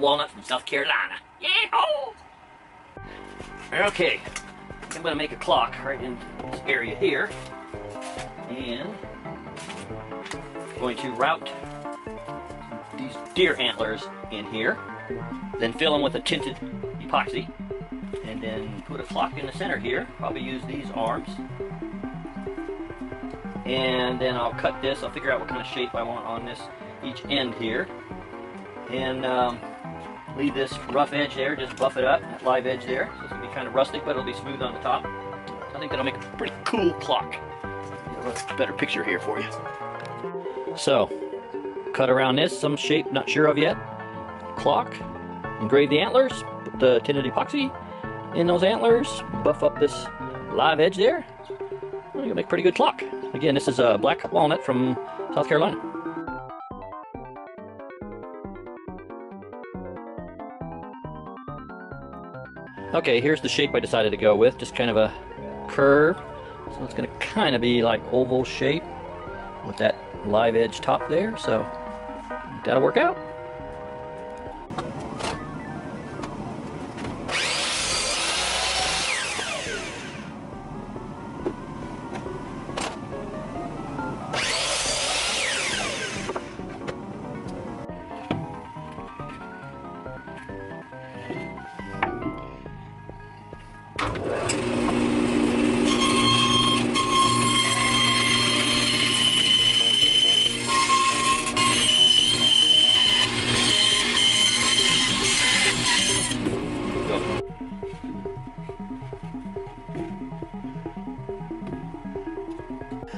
Walnut from South Carolina. Yeehaw! Okay, I'm going to make a clock right in this area here. And I'm going to route these deer antlers in here. Then fill them with a tinted epoxy. And then put a clock in the center here. Probably use these arms. And then I'll cut this. I'll figure out what kind of shape I want on this each end here. And leave this rough edge there, just buff it up, that live edge there. So it's going to be kind of rustic, but it'll be smooth on the top. So I think that'll make a pretty cool clock. Get a better picture here for you. So, cut around this, some shape, not sure of yet. Clock, engrave the antlers, put the tinted epoxy in those antlers, buff up this live edge there. Well, you'll make a pretty good clock. Again, this is a black walnut from South Carolina. Okay, here's the shape I decided to go with, just kind of a curve. So it's going to kind of be like oval shape with that live edge top there, so that'll work out.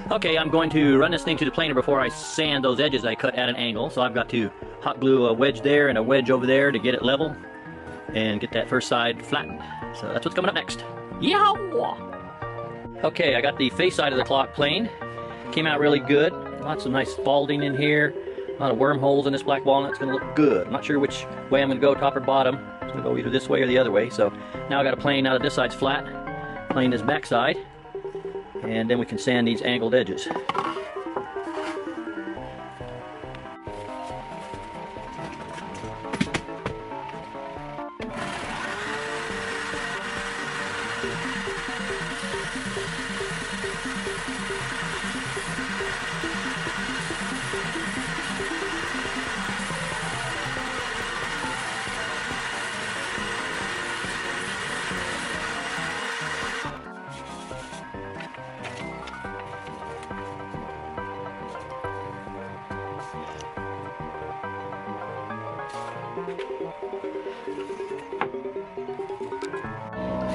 Okay, I'm going to run this thing to the planer before I sand those edges I cut at an angle. So I've got to hot glue a wedge there and a wedge over there to get it level and get that first side flattened. So that's what's coming up next. Yow! Okay, I got the face side of the clock planed. Came out really good. Lots of nice balding in here. A lot of wormholes in this black walnut. It's going to look good. I'm not sure which way I'm going to go, top or bottom. It's going to go either this way or the other way. So now I got to plane now that this side's flat. Plane this back side. And then we can sand these angled edges.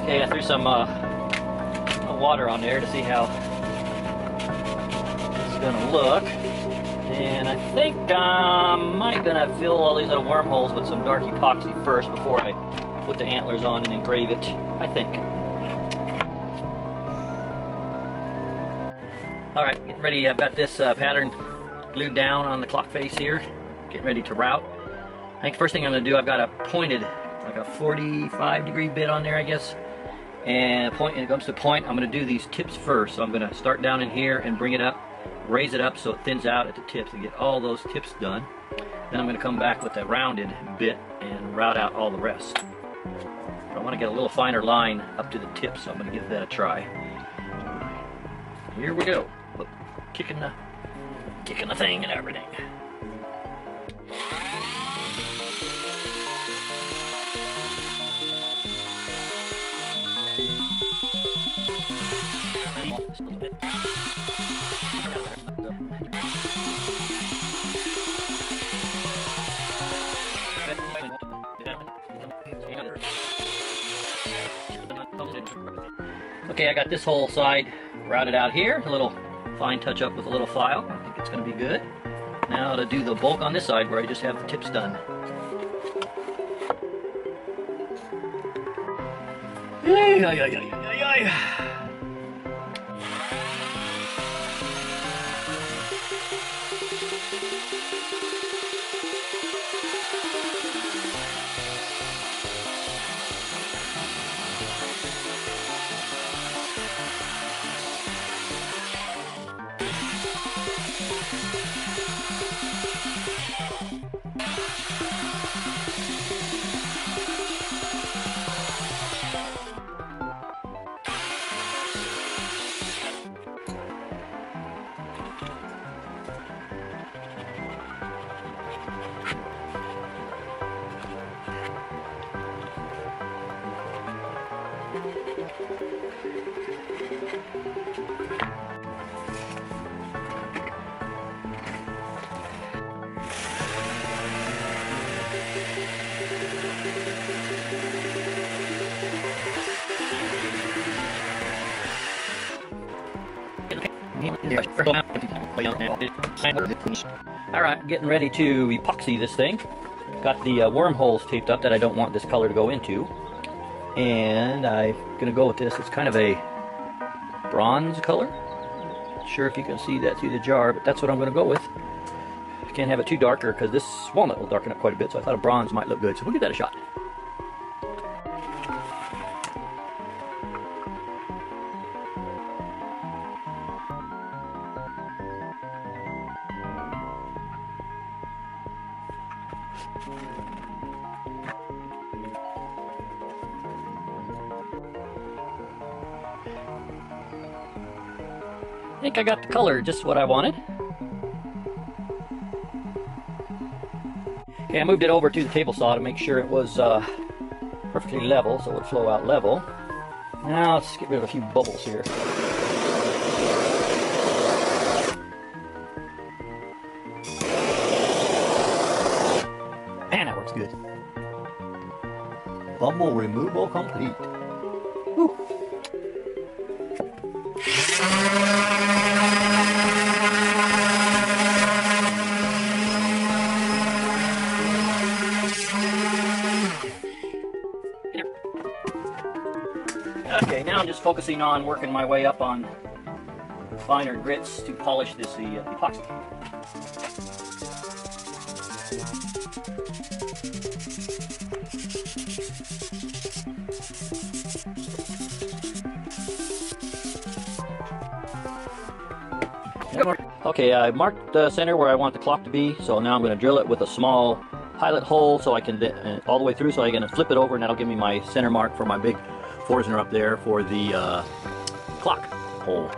Okay, I threw some water on there to see how it's gonna look, and I think I'm gonna fill all these little wormholes with some dark epoxy first before I put the antlers on and engrave it, I think. Alright, getting ready. I've got this pattern glued down on the clock face here, getting ready to route. I think the first thing I'm gonna do, I've got a pointed, like a 45-degree bit on there, I guess. And when it comes to point, I'm going to do these tips first. So I'm going to start down in here and bring it up, raise it up so it thins out at the tips and get all those tips done. Then I'm going to come back with a rounded bit and route out all the rest. But I want to get a little finer line up to the tips, so I'm going to give that a try. Here we go. Look, kicking the thing and everything. Okay, I got this whole side routed out here. A little fine touch up with a little file. I think it's going to be good. Now to do the bulk on this side where I just have the tips done. Alright, getting ready to epoxy this thing. Got the wormholes taped up that I don't want this color to go into. And I'm going to go with this. It's kind of a bronze color. Not sure if you can see that through the jar, but that's what I'm going to go with. I can't have it too darker because this walnut will darken up quite a bit, so I thought a bronze might look good. So we'll give that a shot. I think I got the color just what I wanted. Okay, I moved it over to the table saw to make sure it was perfectly level, so it would flow out level. Now let's get rid of a few bubbles here. Man, that works good. Bubble removal complete. Whew. Okay, now I'm just focusing on working my way up on finer grits to polish this epoxy. Okay, I marked the center where I want the clock to be, so now I'm going to drill it with a small pilot hole so I can all the way through, so I can flip it over, and that'll give me my center mark for my big Forstner up there for the clock hole.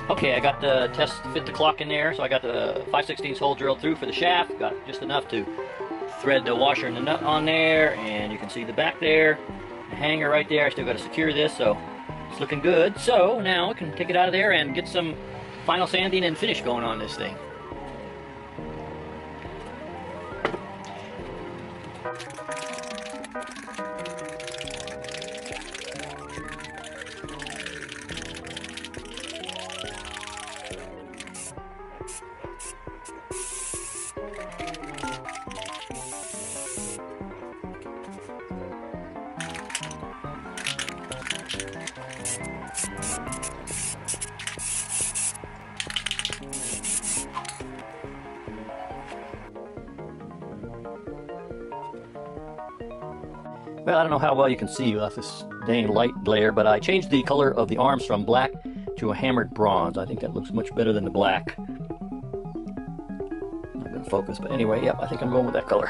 Okay, I got the test to fit the clock in there, so I got the 5/16 hole drilled through for the shaft. Got just enough to thread the washer and the nut on there, and you can see the back there, the hanger right there. I still got to secure this, so it's looking good. So now I can take it out of there and get some final sanding and finish going on this thing. Well, I don't know how well you can see off this dang light glare, but I changed the color of the arms from black to a hammered bronze. I think that looks much better than the black. Not going to focus, but anyway, yep, I think I'm going with that color.